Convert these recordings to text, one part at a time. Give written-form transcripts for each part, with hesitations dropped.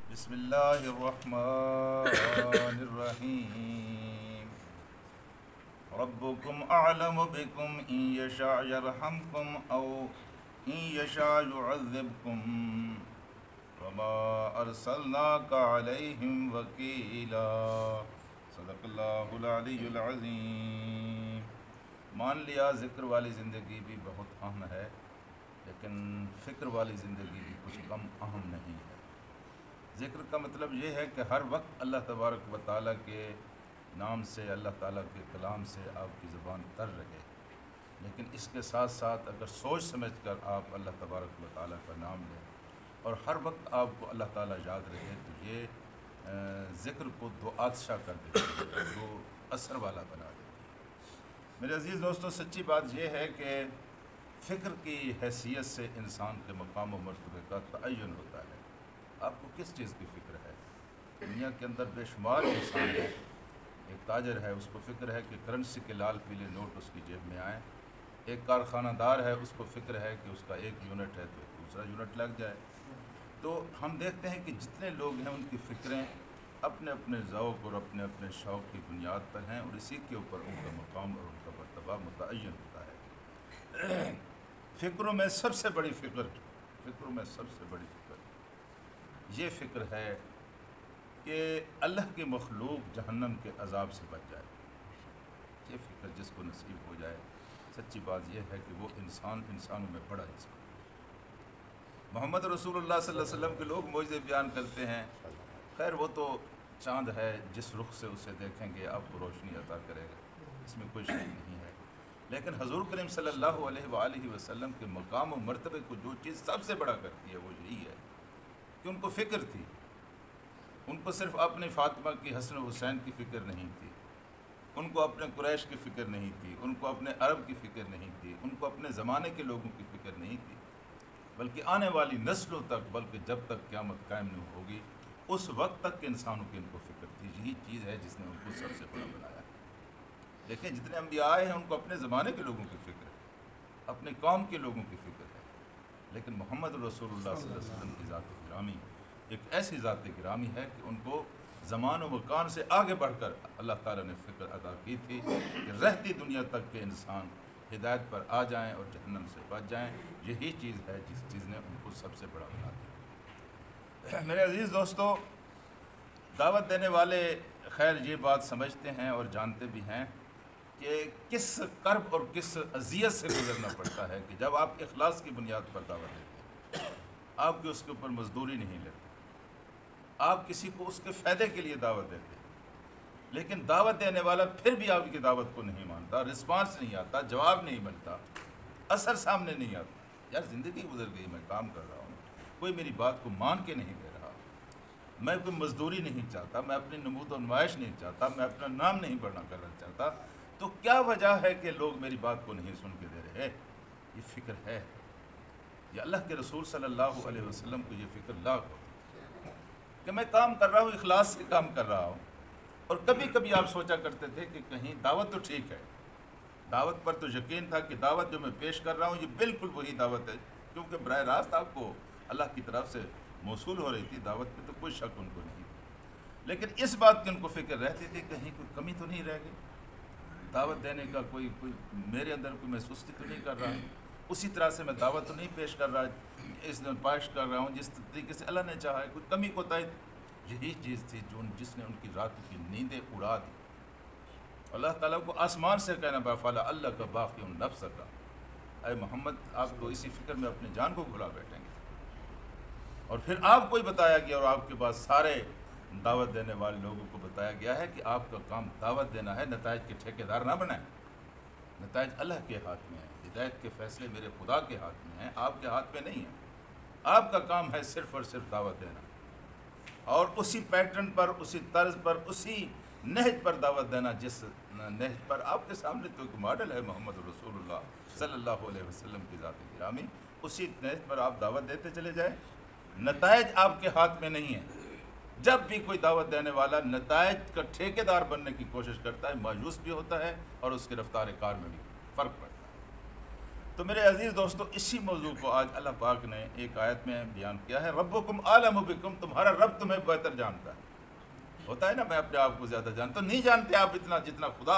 بسم اللہ الرحمن الرحیم ربکم اعلم بکم ان یشاء یرحمکم او ان یشاء یعذبکم وما ارسلناک علیہم وکیلا۔ صدق اللہ العلی العظیم۔ مان لیا ذکر والی زندگی بھی بہت اہم ہے، لیکن فکر والی زندگی بھی کچھ کم اہم نہیں ہے۔ ذکر کا مطلب یہ ہے کہ ہر وقت اللہ تبارک و تعالیٰ کے نام سے، اللہ تعالیٰ کے کلام سے آپ کی زبان تر رہے، لیکن اس کے ساتھ ساتھ اگر سوچ سمجھ کر آپ اللہ تبارک و تعالیٰ کا نام لیں اور ہر وقت آپ کو اللہ تعالیٰ یاد رہے، تو یہ ذکر کو دو آتشہ کر دیتی ہے، دو اثر والا بنا دیتی ہے۔ میرے عزیز دوستو، سچی بات یہ ہے کہ فکر کی حیثیت سے انسان کے مقام و مرتبے کا تعین ہوتا ہے۔ آپ کو کس چیز کی فکر ہے؟ دنیا کے اندر بے شمار انسان ہے۔ ایک تاجر ہے، اس کو فکر ہے کہ کرنسی کے لال پیلے نوٹ اس کی جیب میں آئیں۔ ایک کارخانہ دار ہے، اس کو فکر ہے کہ اس کا ایک یونٹ ہے تو دوسرا یونٹ لگ جائے۔ تو ہم دیکھتے ہیں کہ جتنے لوگ ہیں ان کی فکریں اپنے اپنے ذوق اور اپنے اپنے شوق کی بنیاد پر ہیں، اور اسی کے اوپر ان کا مقام اور ان کا مرتبہ متعین ہوتا ہے۔ فکروں میں سب سے بڑی فکر یہ فکر ہے کہ اللہ کی مخلوق جہنم کے عذاب سے بچ جائے۔ یہ فکر جس کو نصیب ہو جائے، سچی بات یہ ہے کہ وہ انسانوں میں بڑا انسان۔ محمد رسول اللہ صلی اللہ علیہ وسلم کے لوگ معجزے بیان کرتے ہیں، خیر وہ تو چاند ہے، جس رخ سے اسے دیکھیں گے آپ کو روشنی عطا کرے گا، اس میں کوئی شک نہیں ہے۔ لیکن حضور کریم صلی اللہ علیہ وآلہ وسلم کے مقام و مرتبے کو جو چیز سب سے بڑا کرتی ہے وہ یہی ہے کہ ان کو فکر تھی۔ ان کو صرف اپنی فاطمہ کی، حسن و حسین کی فکر نہیں تھی، ان کو اپنے قریش کی فکر نہیں تھی، ان کو اپنے عرب کی فکر نہیں تھی، ان کو اپنے زمانے کے لوگوں کی فکر نہیں تھی، بلکہ آنے والی نسلوں تک، بلکہ جب تک قیامت قائم نہیں ہوگی اس وقت تک کے انسانوں کی ان کو فکر تھی۔ یہی چیز ہے جس نے ان کو سب سے بڑا بنایا۔ دیکھیں جتنے انبیاء آئے ہیں ان کو اپنے زمانے کے لوگوں کی فکر ہے، اپنے قوم کے لوگوں کی فکر ہے، لیکن محمد رسول اللہ صلی اللہ علیہ وسلم کی ذات گرامی ایک ایسی ذات گرامی ہے کہ ان کو زمان و مکان سے آگے بڑھ کر اللہ تعالیٰ نے فکر عطا کی تھی کہ رہتی دنیا تک کے انسان ہدایت پر آ جائیں اور جہنم سے بچ جائیں۔ یہی چیز ہے جس چیز نے ان کو سب سے بڑا بنا دیا۔ میرے عزیز دوستو، دعوت دینے والے خیر یہ بات سمجھتے ہیں اور جانتے بھی ہیں کہ کس کرب اور کس اذیت سے گزرنا پڑتا ہے کہ جب آپ اخلاص کی بنیاد پر دعوت دیتے ہیں، آپ کی اس کے اوپر مزدوری نہیں لیتے، آپ کسی کو اس کے فائدے کے لیے دعوت دیتے ہیں، لیکن دعوت دینے والا پھر بھی آپ کی دعوت کو نہیں مانتا، رسپانس نہیں آتا، جواب نہیں ملتا، اثر سامنے نہیں آتا۔ یار زندگی گزر گئی، میں کام کر رہا ہوں، کوئی میری بات کو مان کے نہیں دے رہا، میں کوئی مزدوری نہیں چاہتا، میں اپنی نمود و نمائش نہیں چاہتا، میں اپنا نام نہیں بڑھنا کرنا چاہتا، تو کیا وجہ ہے کہ لوگ میری بات کو نہیں سن کے دے رہے؟ یہ فکر ہے، یہ اللہ کے رسول صلی اللہ علیہ وسلم کو یہ فکر لاحق ہوتی کہ میں کام کر رہا ہوں، اخلاص سے کام کر رہا ہوں۔ اور کبھی کبھی آپ سوچا کرتے تھے کہ کہیں دعوت تو ٹھیک ہے، دعوت پر تو یقین تھا کہ دعوت جو میں پیش کر رہا ہوں یہ بالکل وہی دعوت ہے، کیونکہ براہ راست آپ کو اللہ کی طرف سے موصول ہو رہی تھی، دعوت پہ تو کوئی شک ان کو نہیں، لیکن اس بات کی ان کو فکر رہتی تھی کہیں کوئی کمی تو نہیں رہ گئی، دعوت دینے کا کوئی میرے اندر کوئی میں سستی تو نہیں کر رہا ہوں، اسی طرح سے میں دعوت تو نہیں پیش کر رہا، اس دن پیش کر رہا ہوں جس طریقے سے اللہ نے چاہا ہے، کوئی کمی کوتاہی۔ یہی چیز تھی جس نے ان کی رات کی نیندیں اڑا دی۔ اللہ تعالیٰ کو آسمان سے کہنا بافالا اللہ کا باقی نفس کا، اے محمد آپ تو اسی فکر میں اپنی جان کو بھلا بیٹھیں گے، اور پھر آپ کو ہی بتایا گیا اور آپ کے بعد سارے دعوت دینے والے لوگوں کو بتایا گیا ہے کہ آپ کا کام دعوت دینا ہے، نتائج کے ٹھیکیدار نہ بنائیں، نتائج اللہ کے ہاتھ میں ہیں، ہدایت کے فیصلے میرے خدا کے ہاتھ میں ہیں، آپ کے ہاتھ میں نہیں ہیں۔ آپ کا کام ہے صرف اور صرف دعوت دینا، اور اسی پیٹرن پر، اسی طرز پر، اسی نہج پر دعوت دینا جس نہج پر آپ کے سامنے تو ایک ماڈل ہے محمد رسول اللہ صلی اللہ علیہ وسلم کی ذات گرامی، اسی نہج پر آپ دعوت دیتے چلے جائیں۔ نتائج آپ کے ہاتھ میں نہیں ہیں۔ جب بھی کوئی دعوت دینے والا نتائج کا ٹھیکیدار بننے کی کوشش کرتا ہے، مایوس بھی ہوتا ہے اور اس کے رفتار کار میں بھی فرق پڑتا ہے۔ تو میرے عزیز دوستو، اسی موضوع کو آج اللہ پاک نے ایک آیت میں بیان کیا ہے، ربکم اعلم بکم، تمہارا رب تمہیں بہتر جانتا ہے۔ ہوتا ہے نا، میں اپنے آپ کو زیادہ جانتا ہوں، نہیں جانتے آپ اتنا جتنا خدا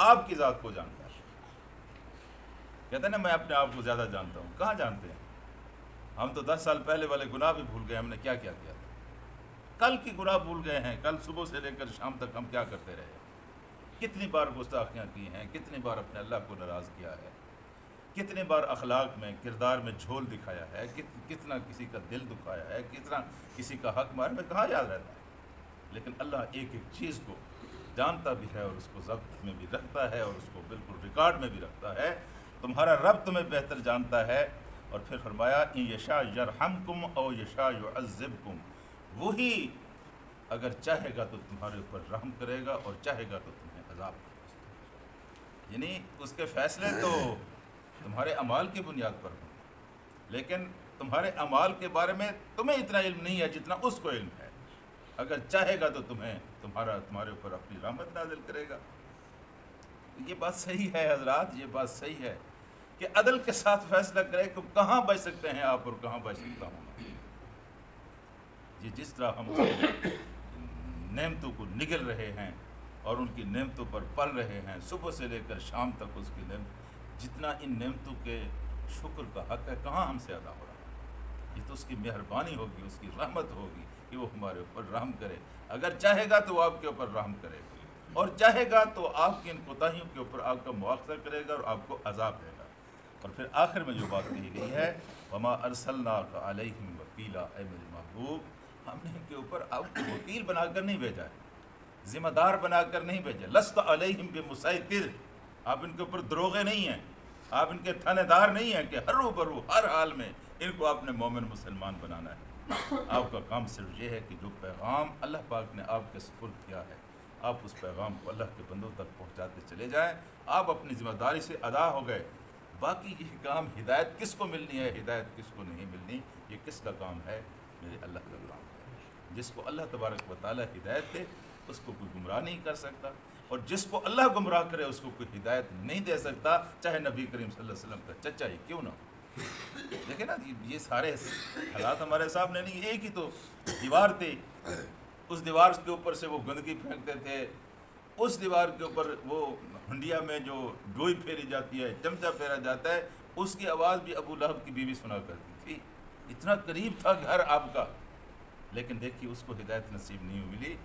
آپ کی ذات کو جانتا ہے۔ کہتے ہیں نا میں اپنے آپ کو زیادہ جانتا ہوں، کہاں جانتے ہیں ہم؟ تو 10 سال پہلے والے گناہ بھی بھول گئے، ہم نے کیا کیا کیا تھا، کل کی گناہ بھول گئے ہیں، کل صبح سے لے کر شام تک ہم کیا کرتے رہے، کتنی بار گستاخیاں کی ہیں، کتنی بار اپنے اللہ کو ناراض کیا ہے، کتنے بار اخلاق میں کردار میں جھول دکھایا ہے، کتنا کسی کا دل دکھایا ہے، کتنا کسی کا حق مارا، میں کہاں یاد رہتا ہے۔ لیکن اللہ ایک ایک چیز کو جانتا بھی ہے اور اس کو ضبط میں بھی رکھتا ہے اور اس کو بالکل ریکارڈ میں بھی رکھتا ہے۔ تمہارا رب تمہیں بہتر جانتا ہے۔ اور پھر فرمایا ان یشاء یرحمکم او یشاء یعذبکم، وہی اگر چاہے گا تو تمہارے اوپر رحم کرے گا اور چاہے گا تو تمہیں عذاب کرے گا۔ یعنی اس کے فیصلے تو تمہارے اعمال کی بنیاد پر ہوں گے، لیکن تمہارے اعمال کے بارے میں تمہیں اتنا علم نہیں ہے جتنا اس کو علم ہے۔ اگر چاہے گا تو تمہارے اوپر اپنی رحمت نازل کرے گا۔ یہ بات صحیح ہے حضرات، یہ بات صحیح ہے کہ عدل کے ساتھ فیصلہ کرے کہ کہاں بچ سکتے ہیں آپ اور کہاں بچ سکتا ہوں میں۔ یہ جس طرح ہم نعمتوں کو نگل رہے ہیں اور ان کی نعمتوں پر پل رہے ہیں، صبح سے لے کر شام تک اس کی نعمت، جتنا ان نعمتوں کے شکر کا حق ہے کہاں ہم سے ادا ہو رہا ہے۔ یہ تو اس کی مہربانی ہوگی، اس کی رحمت ہوگی کہ وہ ہمارے اوپر رحم کرے۔ اگر چاہے گا تو وہ آپ کے اوپر رحم کرے گا، اور چاہے گا تو آپ کی ان کوتاہیوں کے اوپر آپ کا مواخذہ کرے گا اور آپ کو عذاب دے گا۔ اور پھر آخر میں جو بات کہی گئی ہے وما ارسلناک علیہم وکیلا، اے میرے محبوب، ہم نے ان کے اوپر آپ کو وکیل بنا کر نہیں بھیجا ہے، ذمہ دار بنا کر نہیں بھیجا۔ لست علیہم بمسیطر، آپ ان کے اوپر دروغے نہیں ہیں، آپ ان کے تھانے دار نہیں ہیں کہ ہر روبرو ہر حال میں ان کو آپ نے مومن مسلمان بنانا ہے۔ آپ کا کام صرف یہ ہے کہ جو پیغام اللہ پاک نے آپ کے سپرد کیا ہے، آپ اس پیغام کو اللہ کے بندوں تک پہنچاتے چلے جائیں۔ آپ اپنی ذمہ داری سے ادا ہو گئے۔ باقی یہ کام ہدایت کس کو ملنی ہے، ہدایت کس کو نہیں ملنی، یہ کس کا کام ہے؟ میرے اللہ کا کام ہے۔ جس کو اللہ تبارک و تعالیٰ ہدایت دے اس کو کوئی گمراہ نہیں کر سکتا، اور جس کو اللہ گمراہ کرے اس کو کوئی ہدایت نہیں دے سکتا، چاہے نبی کریم صلی اللہ علیہ وسلم کا چچا ہی کیوں نہ ہو۔ دیکھیں نا، یہ سارے حالات ہمارے سامنے نہیں، ایک ہی تو دیوار تھی، اس دیوار کے اوپر سے وہ گندگی پھینکتے تھے، اس دیوار کے اوپر وہ ہنڈیا میں جو ڈوئی پھیری جاتی ہے، چمچہ پھیرا جاتا ہے، اس کی آواز بھی ابو لہب کی بیوی سنا کرتی تھی۔ اتنا قریب تھا گھر آپ کا، لیکن دیکھیے اس کو ہدایت نصیب نہیں ملی۔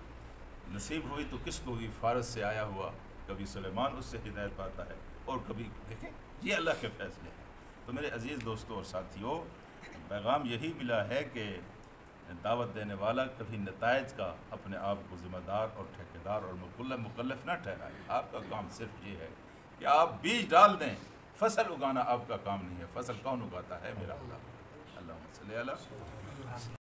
نصیب ہوئی تو کس کو ہوئی؟ فارس سے آیا ہوا، کبھی سلیمان اس سے ہدایت پاتا ہے اور کبھی، دیکھیں یہ اللہ کے فیصلے ہیں۔ تو میرے عزیز دوستوں اور ساتھیوں، پیغام یہی ملا ہے کہ دعوت دینے والا کبھی نتائج کا اپنے آپ کو ذمہ دار اور ٹھیکیدار اور مکلف نہ ٹھہرائے۔ آپ کا کام صرف یہ ہے کہ آپ بیج ڈال دیں، فصل اگانا آپ کا کام نہیں ہے۔ فصل کون اگاتا ہے؟ میرا اللہ۔ اللہم صلی علی